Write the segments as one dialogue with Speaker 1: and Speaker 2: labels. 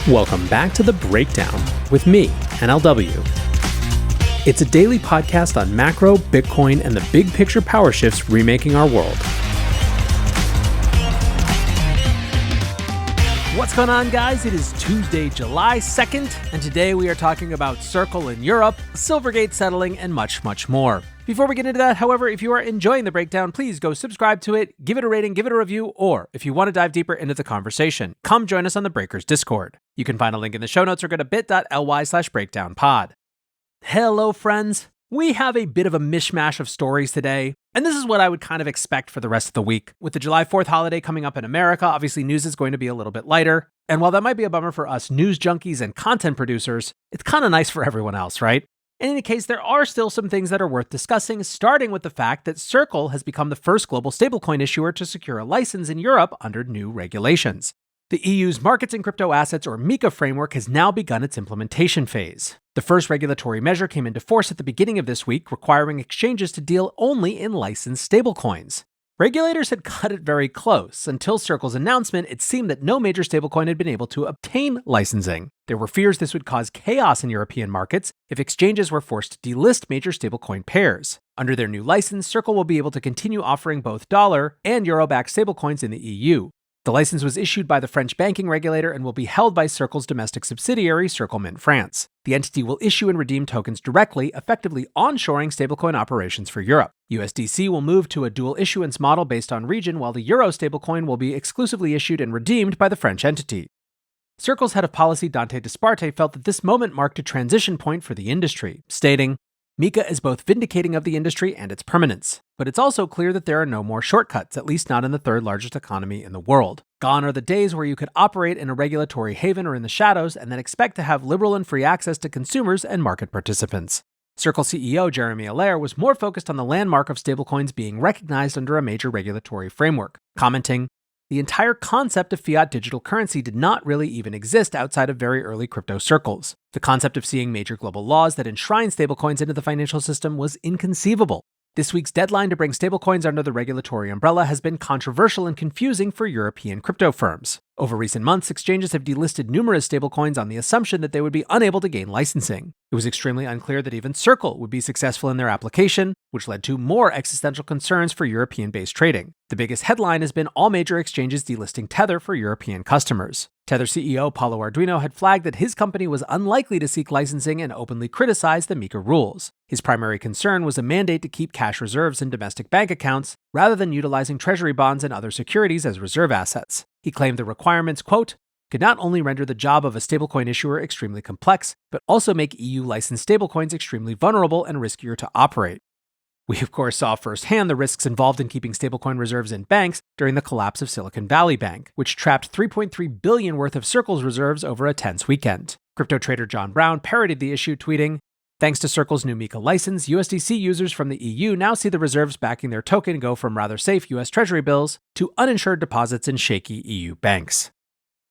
Speaker 1: Welcome back to The Breakdown with me, NLW. It's a daily podcast on macro, Bitcoin, and the big picture power shifts remaking our world. What's going on, guys? It is Tuesday, July 2nd, and today we are talking about Circle in Europe, Silvergate settling, and much, much more. Before we get into that, however, if you are enjoying The Breakdown, please go subscribe to it, give it a rating, give it a review, or if you want to dive deeper into the conversation, come join us on the Breakers Discord. You can find a link in the show notes or go to bit.ly/breakdownpod. Hello, friends. We have a bit of a mishmash of stories today, and this is what I would kind of expect for the rest of the week. With the July 4th holiday coming up in America, obviously news is going to be a little bit lighter, and while that might be a bummer for us news junkies and content producers, it's kind of nice for everyone else, right? In any case, there are still some things that are worth discussing, starting with the fact that Circle has become the first global stablecoin issuer to secure a license in Europe under new regulations. The EU's Markets in Crypto Assets, or MiCA framework, has now begun its implementation phase. The first regulatory measure came into force at the beginning of this week, requiring exchanges to deal only in licensed stablecoins. Regulators had cut it very close. Until Circle's announcement, it seemed that no major stablecoin had been able to obtain licensing. There were fears this would cause chaos in European markets if exchanges were forced to delist major stablecoin pairs. Under their new license, Circle will be able to continue offering both dollar and euro-backed stablecoins in the EU. The license was issued by the French banking regulator and will be held by Circle's domestic subsidiary, Circle Mint France. The entity will issue and redeem tokens directly, effectively onshoring stablecoin operations for Europe. USDC will move to a dual issuance model based on region, while the euro stablecoin will be exclusively issued and redeemed by the French entity. Circle's head of policy, Dante Disparte, felt that this moment marked a transition point for the industry, stating, "MiCA is both vindicating of the industry and its permanence, but it's also clear that there are no more shortcuts, at least not in the third largest economy in the world. Gone are the days where you could operate in a regulatory haven or in the shadows and then expect to have liberal and free access to consumers and market participants." Circle CEO Jeremy Allaire was more focused on the landmark of stablecoins being recognized under a major regulatory framework, commenting, "The entire concept of fiat digital currency did not really even exist outside of very early crypto circles. The concept of seeing major global laws that enshrine stablecoins into the financial system was inconceivable. This week's deadline to bring stablecoins under the regulatory umbrella has been controversial and confusing for European crypto firms. Over recent months, exchanges have delisted numerous stablecoins on the assumption that they would be unable to gain licensing. It was extremely unclear that even Circle would be successful in their application, which led to more existential concerns for European-based trading. The biggest headline has been all major exchanges delisting Tether for European customers. Tether CEO Paulo Arduino had flagged that his company was unlikely to seek licensing and openly criticized the MiCA rules. His primary concern was a mandate to keep cash reserves in domestic bank accounts rather than utilizing treasury bonds and other securities as reserve assets. He claimed the requirements, quote, could not only render the job of a stablecoin issuer extremely complex, but also make EU-licensed stablecoins extremely vulnerable and riskier to operate. We, of course, saw firsthand the risks involved in keeping stablecoin reserves in banks during the collapse of Silicon Valley Bank, which trapped $3.3 billion worth of Circle's reserves over a tense weekend. Crypto trader John Brown parodied the issue, tweeting, "Thanks to Circle's new MiCA license, USDC users from the EU now see the reserves backing their token go from rather safe US Treasury bills to uninsured deposits in shaky EU banks."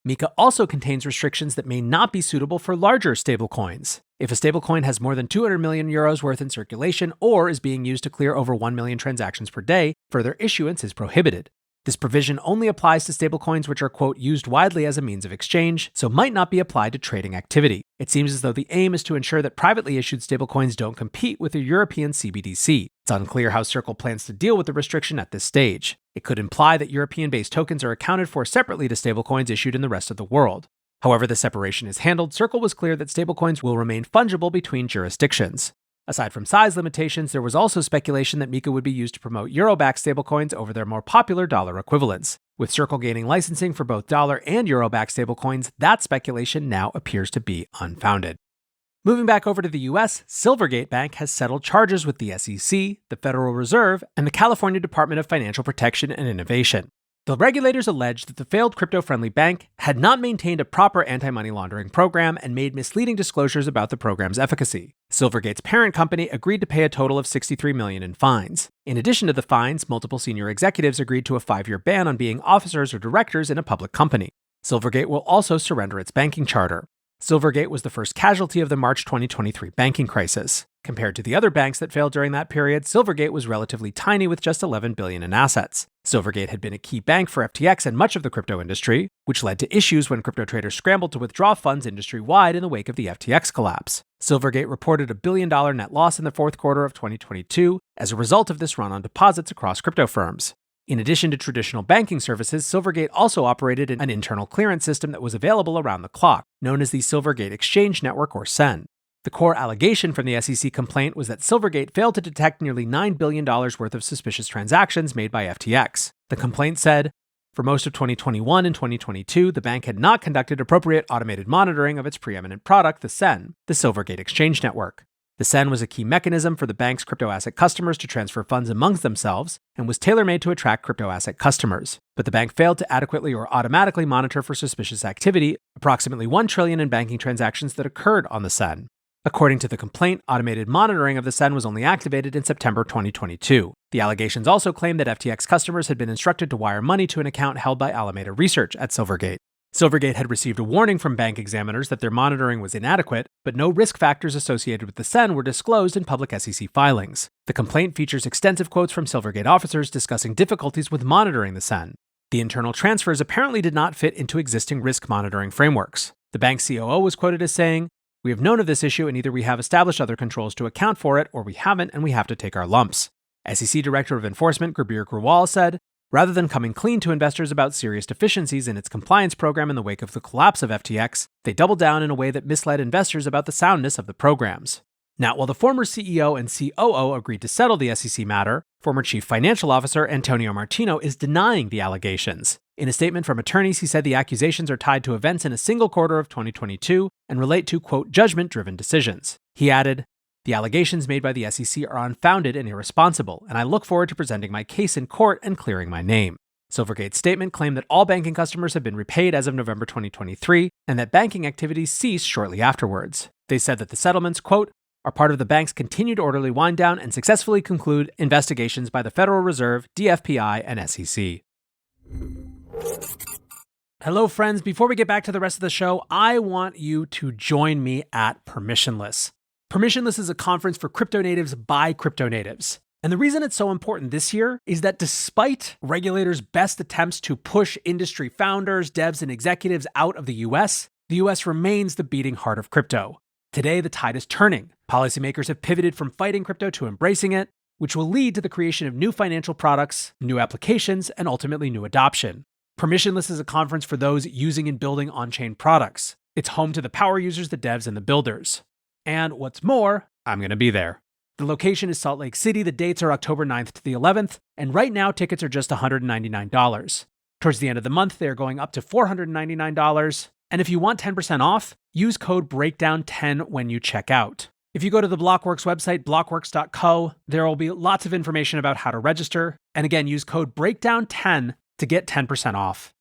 Speaker 1: MiCA also contains restrictions that may not be suitable for larger stablecoins. If a stablecoin has more than 200 million euros worth in circulation or is being used to clear over 1 million transactions per day, further issuance is prohibited. This provision only applies to stablecoins which are, quote, used widely as a means of exchange, so might not be applied to trading activity. It seems as though the aim is to ensure that privately issued stablecoins don't compete with the European CBDC. It's unclear how Circle plans to deal with the restriction at this stage. It could imply that European-based tokens are accounted for separately to stablecoins issued in the rest of the world. However the separation is handled, Circle was clear that stablecoins will remain fungible between jurisdictions. Aside from size limitations, there was also speculation that MiCA would be used to promote euro-backed stablecoins over their more popular dollar equivalents. With Circle gaining licensing for both dollar and euro-backed stablecoins, that speculation now appears to be unfounded. Moving back over to the US, Silvergate Bank has settled charges with the SEC, the Federal Reserve, and the California Department of Financial Protection and Innovation. The regulators alleged that the failed crypto-friendly bank had not maintained a proper anti-money laundering program and made misleading disclosures about the program's efficacy. Silvergate's parent company agreed to pay a total of $63 million in fines. In addition to the fines, multiple senior executives agreed to a 5-year ban on being officers or directors in a public company. Silvergate will also surrender its banking charter. Silvergate was the first casualty of the March 2023 banking crisis. Compared to the other banks that failed during that period, Silvergate was relatively tiny with just $11 billion in assets. Silvergate had been a key bank for FTX and much of the crypto industry, which led to issues when crypto traders scrambled to withdraw funds industry-wide in the wake of the FTX collapse. Silvergate reported a $1 billion net loss in the fourth quarter of 2022 as a result of this run on deposits across crypto firms. In addition to traditional banking services, Silvergate also operated an internal clearance system that was available around the clock, known as the Silvergate Exchange Network or SEN. The core allegation from the SEC complaint was that Silvergate failed to detect nearly $9 billion worth of suspicious transactions made by FTX. The complaint said, for most of 2021 and 2022, the bank had not conducted appropriate automated monitoring of its preeminent product, the SEN, the Silvergate Exchange Network. The SEN was a key mechanism for the bank's crypto asset customers to transfer funds amongst themselves and was tailor-made to attract crypto asset customers. But the bank failed to adequately or automatically monitor for suspicious activity, approximately $1 trillion in banking transactions that occurred on the SEN. According to the complaint, automated monitoring of the SEN was only activated in September 2022. The allegations also claim that FTX customers had been instructed to wire money to an account held by Alameda Research at Silvergate. Silvergate had received a warning from bank examiners that their monitoring was inadequate, but no risk factors associated with the SEN were disclosed in public SEC filings. The complaint features extensive quotes from Silvergate officers discussing difficulties with monitoring the SEN. The internal transfers apparently did not fit into existing risk monitoring frameworks. The bank's COO was quoted as saying, "We have known of this issue and either we have established other controls to account for it or we haven't and we have to take our lumps." SEC Director of Enforcement Gurbir Grewal said, rather than coming clean to investors about serious deficiencies in its compliance program in the wake of the collapse of FTX, they doubled down in a way that misled investors about the soundness of the programs. Now, while the former CEO and COO agreed to settle the SEC matter, former Chief Financial Officer Antonio Martino is denying the allegations. In a statement from attorneys, he said the accusations are tied to events in a single quarter of 2022 and relate to, quote, judgment-driven decisions. He added, "The allegations made by the SEC are unfounded and irresponsible, and I look forward to presenting my case in court and clearing my name." Silvergate's statement claimed that all banking customers have been repaid as of November 2023 and that banking activities ceased shortly afterwards. They said that the settlements, quote, are part of the bank's continued orderly wind down and successfully conclude investigations by the Federal Reserve, DFPI, and SEC. Hello, friends. Before we get back to the rest of the show, I want you to join me at Permissionless. Permissionless is a conference for crypto natives by crypto natives. And the reason it's so important this year is that despite regulators' best attempts to push industry founders, devs, and executives out of the US remains the beating heart of crypto. Today, the tide is turning. Policymakers have pivoted from fighting crypto to embracing it, which will lead to the creation of new financial products, new applications, and ultimately new adoption. Permissionless is a conference for those using and building on-chain products. It's home to the power users, the devs, and the builders. And what's more, I'm going to be there. The location is Salt Lake City. The dates are October 9th to the 11th, and right now tickets are just $199. Towards the end of the month, they are going up to $499. And if you want 10% off, use code BREAKDOWN10 when you check out. If you go to the Blockworks website, blockworks.co, there will be lots of information about how to register. And again, use code BREAKDOWN10 to get 10% off.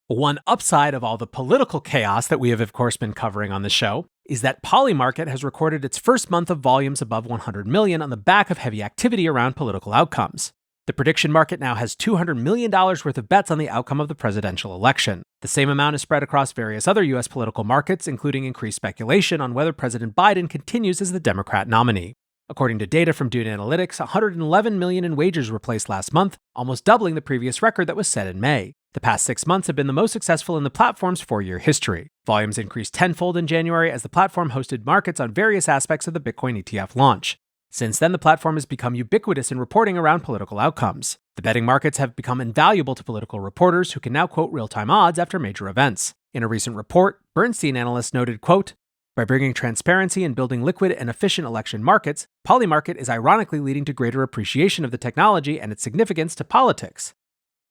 Speaker 1: One upside of all the political chaos that we have, of course, been covering on the show is that Polymarket has recorded its first month of volumes above 100 million on the back of heavy activity around political outcomes. The prediction market now has $200 million worth of bets on the outcome of the presidential election. The same amount is spread across various other U.S. political markets, including increased speculation on whether President Biden continues as the Democrat nominee. According to data from Dune Analytics, 111 million in wagers were placed last month, almost doubling the previous record that was set in May. The past 6 months have been the most successful in the platform's 4-year history. Volumes increased tenfold in January as the platform hosted markets on various aspects of the Bitcoin ETF launch. Since then, the platform has become ubiquitous in reporting around political outcomes. The betting markets have become invaluable to political reporters who can now quote real-time odds after major events. In a recent report, Bernstein analysts noted, quote, "By bringing transparency and building liquid and efficient election markets, Polymarket is ironically leading to greater appreciation of the technology and its significance to politics."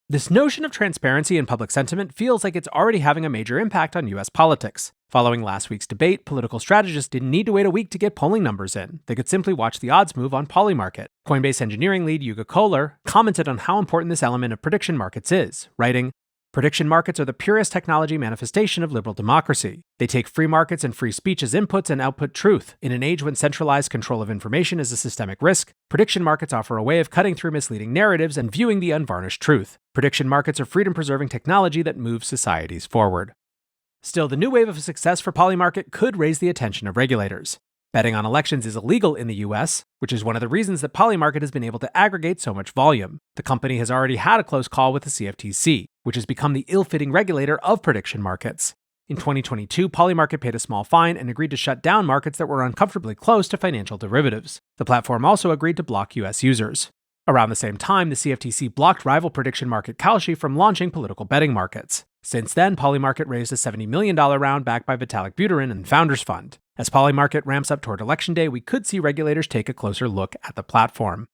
Speaker 1: This notion of transparency and public sentiment feels like it's already having a major impact on US politics. Following last week's debate, political strategists didn't need to wait a week to get polling numbers in. They could simply watch the odds move on Polymarket. Coinbase engineering lead Yuga Kohler commented on how important this element of prediction markets is, writing, "Prediction markets are the purest technology manifestation of liberal democracy. They take free markets and free speech as inputs and output truth. In an age when centralized control of information is a systemic risk, prediction markets offer a way of cutting through misleading narratives and viewing the unvarnished truth. Prediction markets are freedom-preserving technology that moves societies forward." Still, the new wave of success for Polymarket could raise the attention of regulators. Betting on elections is illegal in the US, which is one of the reasons that Polymarket has been able to aggregate so much volume. The company has already had a close call with the CFTC, which has become the ill-fitting regulator of prediction markets. In 2022, Polymarket paid a small fine and agreed to shut down markets that were uncomfortably close to financial derivatives. The platform also agreed to block US users. Around the same time, the CFTC blocked rival prediction market Kalshi from launching political betting markets. Since then, Polymarket raised a $70 million round backed by Vitalik Buterin and Founders Fund. As Polymarket ramps up toward Election Day, we could see regulators take a closer look at the platform.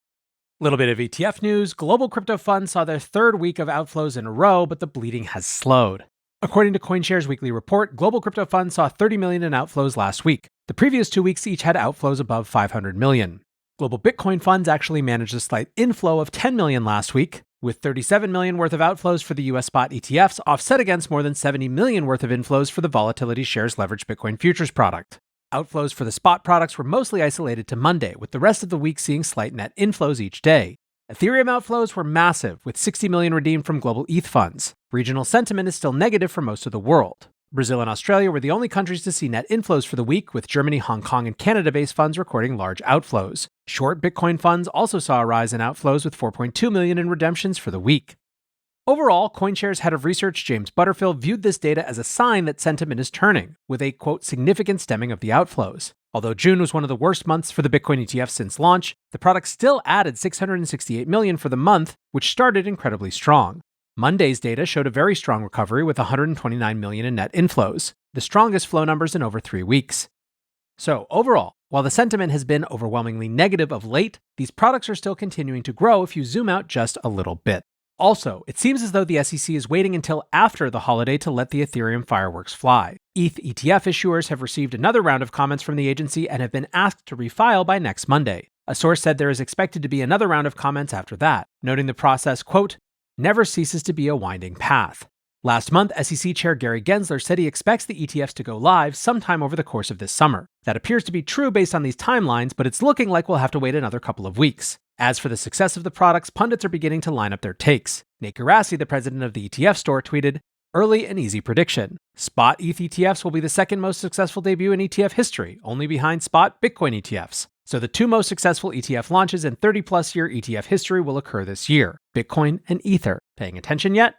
Speaker 1: Little bit of ETF news. Global crypto funds saw their third week of outflows in a row, but the bleeding has slowed. According to CoinShares' weekly report, global crypto funds saw $30 million in outflows last week. The previous 2 weeks each had outflows above $500 million. Global Bitcoin funds actually managed a slight inflow of $10 million last week, with $37 million worth of outflows for the US spot ETFs offset against more than $70 million worth of inflows for the Volatility Shares Leveraged Bitcoin Futures product. Outflows for the spot products were mostly isolated to Monday, with the rest of the week seeing slight net inflows each day. Ethereum outflows were massive, with $60 million redeemed from global ETH funds. Regional sentiment is still negative for most of the world. Brazil and Australia were the only countries to see net inflows for the week, with Germany, Hong Kong, and Canada-based funds recording large outflows. Short Bitcoin funds also saw a rise in outflows, with $4.2 million in redemptions for the week. Overall, CoinShares head of research James Butterfield viewed this data as a sign that sentiment is turning, with a, quote, significant stemming of the outflows. Although June was one of the worst months for the Bitcoin ETF since launch, the product still added $668 million for the month, which started incredibly strong. Monday's data showed a very strong recovery with $129 million in net inflows, the strongest flow numbers in over 3 weeks. So overall, while the sentiment has been overwhelmingly negative of late, these products are still continuing to grow if you zoom out just a little bit. Also, it seems as though the SEC is waiting until after the holiday to let the Ethereum fireworks fly. ETH ETF issuers have received another round of comments from the agency and have been asked to refile by next Monday. A source said there is expected to be another round of comments after that, noting the process, quote, never ceases to be a winding path. Last month, SEC Chair Gary Gensler said he expects the ETFs to go live sometime over the course of this summer. That appears to be true based on these timelines, but it's looking like we'll have to wait another couple of weeks. As for the success of the products, pundits are beginning to line up their takes. Nate Gerassi, the president of the ETF store, tweeted, early and easy prediction. Spot ETH ETFs will be the second most successful debut in ETF history, only behind spot Bitcoin ETFs. So the two most successful ETF launches in 30-plus year ETF history will occur this year, Bitcoin and Ether. Paying attention yet?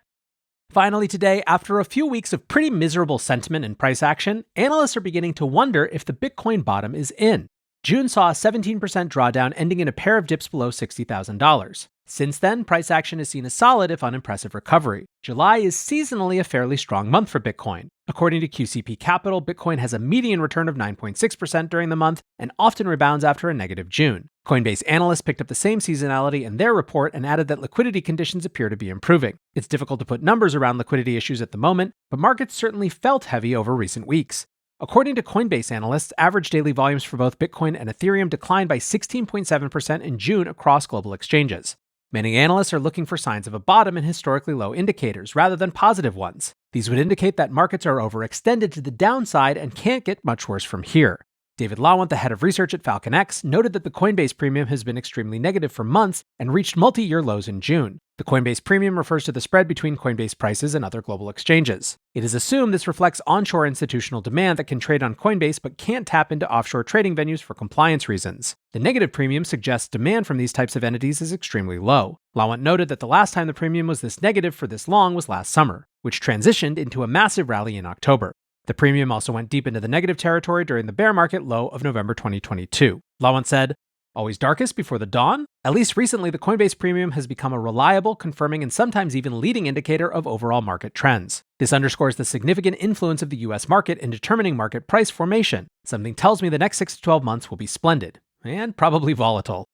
Speaker 1: Finally today, after a few weeks of pretty miserable sentiment and price action, analysts are beginning to wonder if the Bitcoin bottom is in. June saw a 17% drawdown ending in a pair of dips below $60,000. Since then, price action has seen a solid if unimpressive recovery. July is seasonally a fairly strong month for Bitcoin. According to QCP Capital, Bitcoin has a median return of 9.6% during the month and often rebounds after a negative June. Coinbase analysts picked up the same seasonality in their report and added that liquidity conditions appear to be improving. It's difficult to put numbers around liquidity issues at the moment, but markets certainly felt heavy over recent weeks. According to Coinbase analysts, average daily volumes for both Bitcoin and Ethereum declined by 16.7% in June across global exchanges. Many analysts are looking for signs of a bottom in historically low indicators rather than positive ones. These would indicate that markets are overextended to the downside and can't get much worse from here. David Lawant, the head of research at FalconX, noted that the Coinbase premium has been extremely negative for months and reached multi-year lows in June. The Coinbase premium refers to the spread between Coinbase prices and other global exchanges. It is assumed this reflects onshore institutional demand that can trade on Coinbase but can't tap into offshore trading venues for compliance reasons. The negative premium suggests demand from these types of entities is extremely low. Lawant noted that the last time the premium was this negative for this long was last summer, which transitioned into a massive rally in October. The premium also went deep into the negative territory during the bear market low of November 2022. Lawant said, always darkest before the dawn? At least recently, the Coinbase premium has become a reliable, confirming, and sometimes even leading indicator of overall market trends. This underscores the significant influence of the US market in determining market price formation. Something tells me the next 6 to 12 months will be splendid, and probably volatile.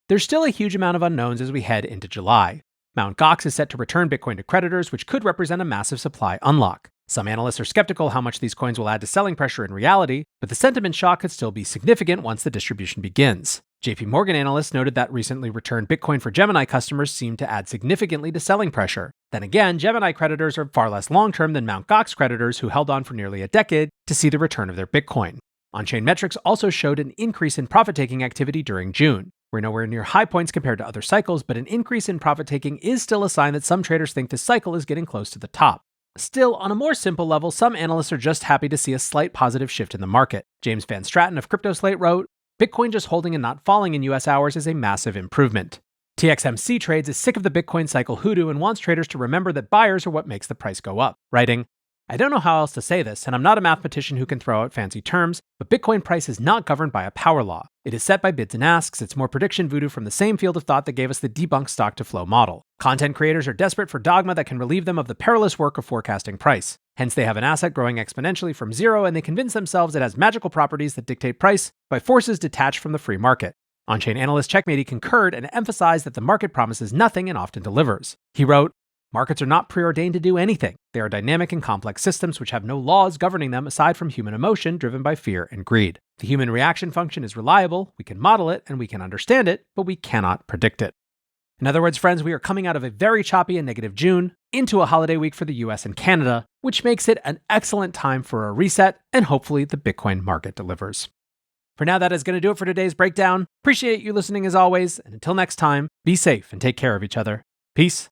Speaker 1: There's still a huge amount of unknowns as we head into July. Mt. Gox is set to return Bitcoin to creditors, which could represent a massive supply unlock. Some analysts are skeptical how much these coins will add to selling pressure in reality, but the sentiment shock could still be significant once the distribution begins. JP Morgan analysts noted that recently returned Bitcoin for Gemini customers seemed to add significantly to selling pressure. Then again, Gemini creditors are far less long-term than Mt. Gox creditors who held on for nearly a decade to see the return of their Bitcoin. On-chain metrics also showed an increase in profit-taking activity during June. We're nowhere near high points compared to other cycles, but an increase in profit-taking is still a sign that some traders think this cycle is getting close to the top. Still, on a more simple level, some analysts are just happy to see a slight positive shift in the market. James Van Straten of CryptoSlate wrote, "Bitcoin just holding and not falling in US hours is a massive improvement." TXMC Trades is sick of the Bitcoin cycle hoodoo and wants traders to remember that buyers are what makes the price go up, writing, "I don't know how else to say this, and I'm not a mathematician who can throw out fancy terms, but Bitcoin price is not governed by a power law. It is set by bids and asks. It's more prediction voodoo from the same field of thought that gave us the debunked stock-to-flow model. Content creators are desperate for dogma that can relieve them of the perilous work of forecasting price. Hence, they have an asset growing exponentially from zero, and they convince themselves it has magical properties that dictate price by forces detached from the free market." On-chain analyst Checkmatey concurred and emphasized that the market promises nothing and often delivers. He wrote, "Markets are not preordained to do anything. They are dynamic and complex systems which have no laws governing them aside from human emotion driven by fear and greed. The human reaction function is reliable, we can model it, and we can understand it, but we cannot predict it." In other words, friends, we are coming out of a very choppy and negative June into a holiday week for the US and Canada, which makes it an excellent time for a reset, and hopefully the Bitcoin market delivers. For now, that is going to do it for today's breakdown. Appreciate you listening as always, and until next time, be safe and take care of each other. Peace.